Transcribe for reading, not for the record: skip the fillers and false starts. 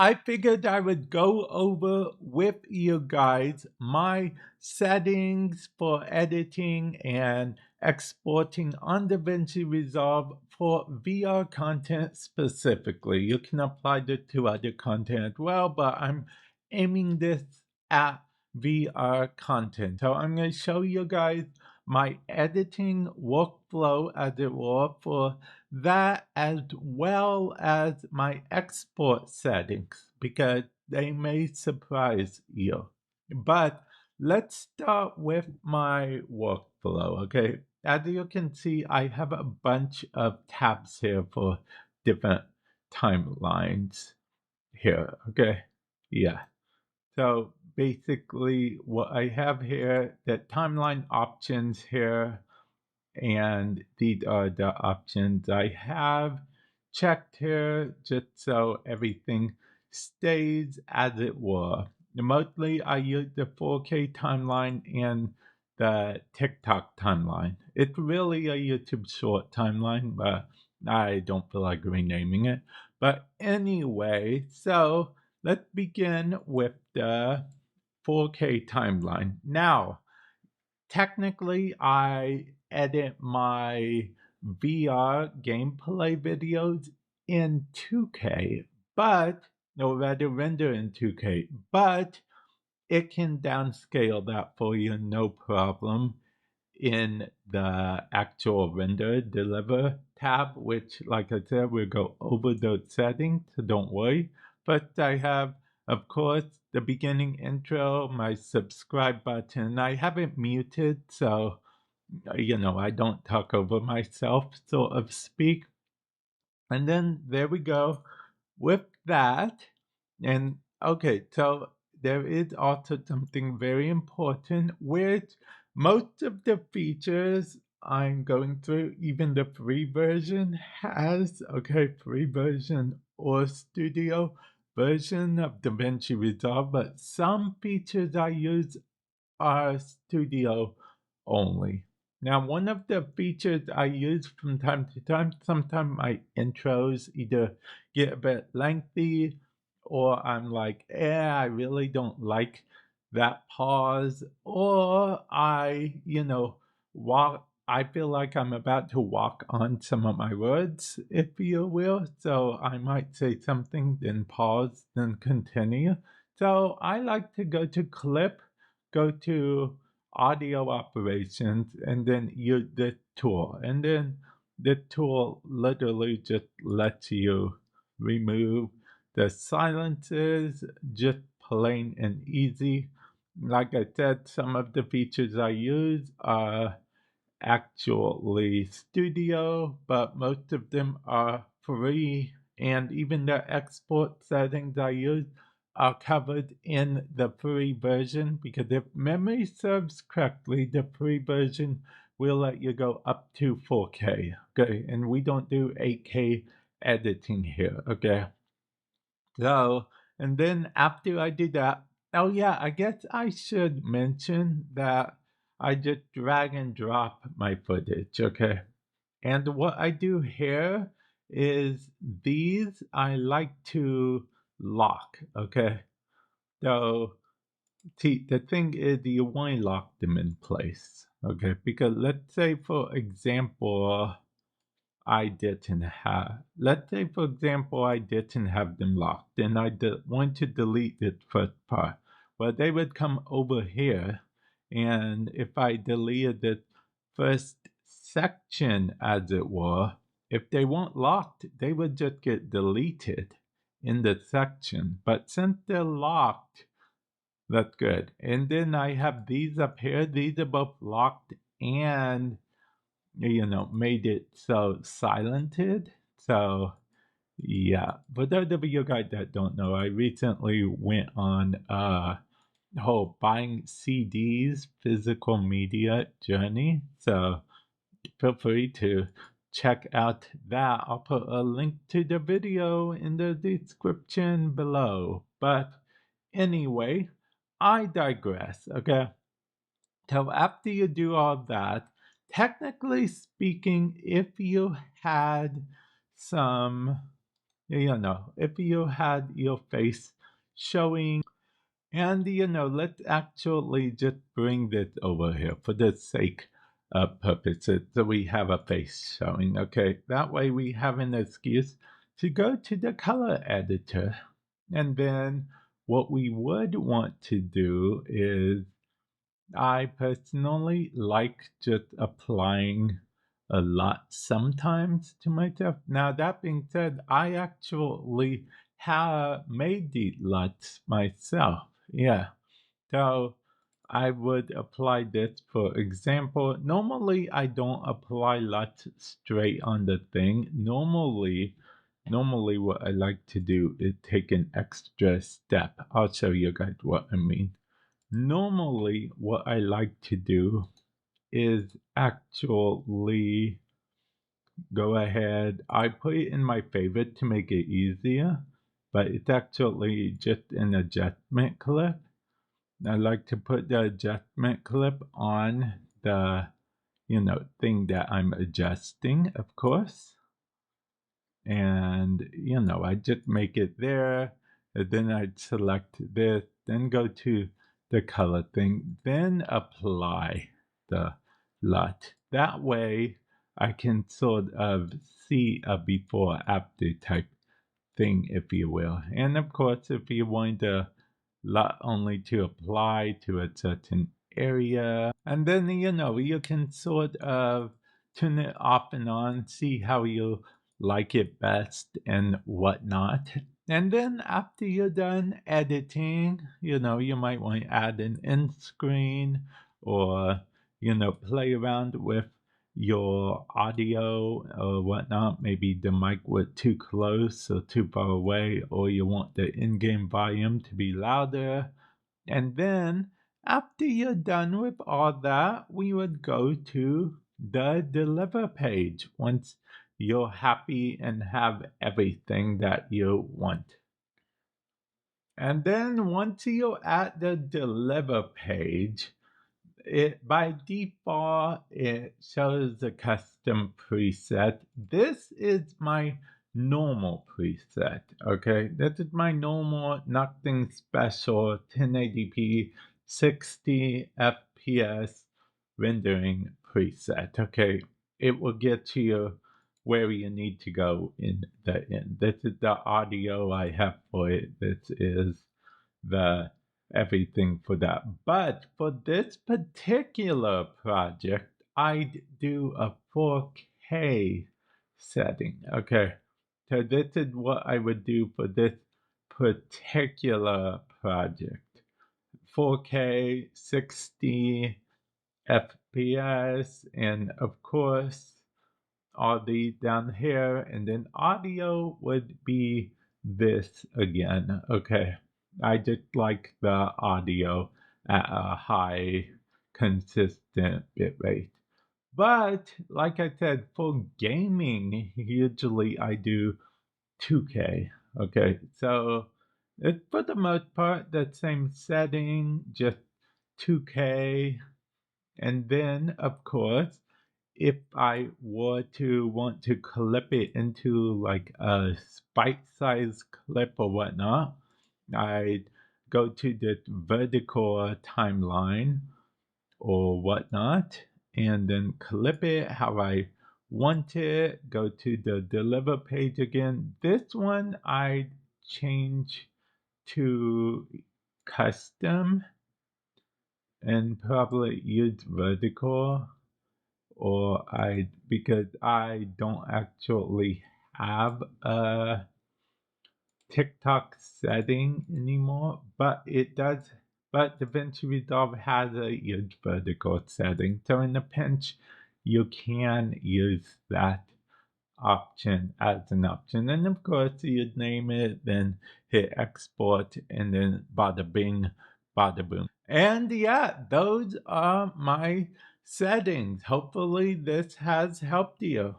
I figured I would go over with you guys my settings for editing and exporting on DaVinci Resolve for VR content specifically. You can apply it to other content as well, but I'm aiming this at VR content. So I'm going to show you guys my editing workflow, as it were, for that, as well as my export settings, because they may surprise you. But let's start with my workflow, okay? As you can see, I have a bunch of tabs here for different timelines here, okay? Yeah. So basically what I have here, the timeline options here, and these are the options I have checked here, just so everything stays as it were. Mostly I use the 4K timeline and the TikTok timeline. It's really a YouTube short timeline, but I don't feel like renaming it. But anyway, so let's begin with the 4K timeline. Now, technically, I edit my VR gameplay videos in 2K, but, or rather render in 2K, but it can downscale that for you, no problem, in the actual render deliver tab, which, like I said, we'll go over those settings, so don't worry. First, I have, of course, the beginning intro, my subscribe button. I have it muted, so, I don't talk over myself, so to speak. And then there we go with that. And okay, so there is also something very important, which most of the features I'm going through, even the free version has, okay, free version or studio version of DaVinci Resolve, but some features I use are studio only. Now, one of the features I use from time to time, sometimes my intros either get a bit lengthy or I'm like, I really don't like that pause, or I feel like I'm about to walk on some of my words, if you will. So I might say something, then pause, then continue. So I like to go to clip, go to audio operations, and then use the tool. And then the tool literally just lets you remove the silences, just plain and easy. Like I said, some of the features I use are actually studio, but most of them are free. And even the export settings I use are covered in the free version, because if memory serves correctly, the free version will let you go up to 4K. Okay, and we don't do 8K editing here. Okay, so, and then after I did that, oh yeah, I guess I should mention that I just drag and drop my footage, okay? And what I do here is these I like to lock, okay? So, see, the thing is you want to lock them in place, okay? Because let's say, for example, let's say, for example, I didn't have them locked and I want to delete the first part. Well, they would come over here, and if I deleted the first section, as it were, if they weren't locked, they would just get deleted in the section. But since they're locked, that's good. And then I have these up here. These are both locked and made it so silented. So, yeah. For those of you guys that don't know, I recently went on a whole buying CDs, physical media journey. So, feel free to check out that. I'll put a link to the video in the description below. But anyway, I digress, okay? So after you do all that, technically speaking, if you had some, if you had your face showing, and let's actually just bring this over here for the sake of purposes. So we have a face showing. Okay, that way we have an excuse to go to the color editor. And then what we would want to do is, I personally like just applying a lot sometimes to myself. Now, that being said, I actually have made the LUTs myself. Yeah. So I would apply this, for example. Normally, I don't apply LUTs straight on the thing. Normally, what I like to do is take an extra step. I'll show you guys what I mean. Normally, what I like to do is actually go ahead. I put it in my favorite to make it easier, but it's actually just an adjustment clip. I like to put the adjustment clip on the, thing that I'm adjusting, of course. And, I just make it there. And then I'd select this, then go to the color thing, then apply the LUT. That way I can sort of see a before after type thing, if you will. And of course, if you want the LUT only to apply to a certain area, and then you can sort of turn it off and on, see how you like it best and whatnot. And then after you're done editing, you might want to add an end screen, or play around with your audio or whatnot. Maybe the mic was too close or too far away, or you want the in-game volume to be louder. And then after you're done with all that, we would go to the deliver page once you're happy and have everything that you want. And then once you're at the deliver page, by default it shows a custom preset. This is my normal preset. Okay, this is my normal, nothing special, 1080p 60 fps rendering preset. Okay, it will get you where you need to go in the end. This is the audio I have for it. This is the everything for that. But for this particular project, I'd do a 4K setting. Okay, so this is what I would do for this particular project. 4K, 60 FPS, and of course, all these down here, and then audio would be this again. Okay, I just like the audio at a high consistent bitrate. But like I said, for gaming, usually I do 2K. Okay, so it's for the most part the same setting, just 2K. And then, of course, if I were to want to clip it into like a bite-sized clip or whatnot, I'd go to the vertical timeline or whatnot, and then clip it how I want it. Go to the deliver page again. This one I change to custom and probably use vertical, or because I don't actually have a TikTok setting anymore, but DaVinci Resolve has a huge vertical setting, so in a pinch you can use that option as an option. And of course you'd name it, then hit export, and then bada bing, bada boom. And yeah, those are my settings. Hopefully this has helped you.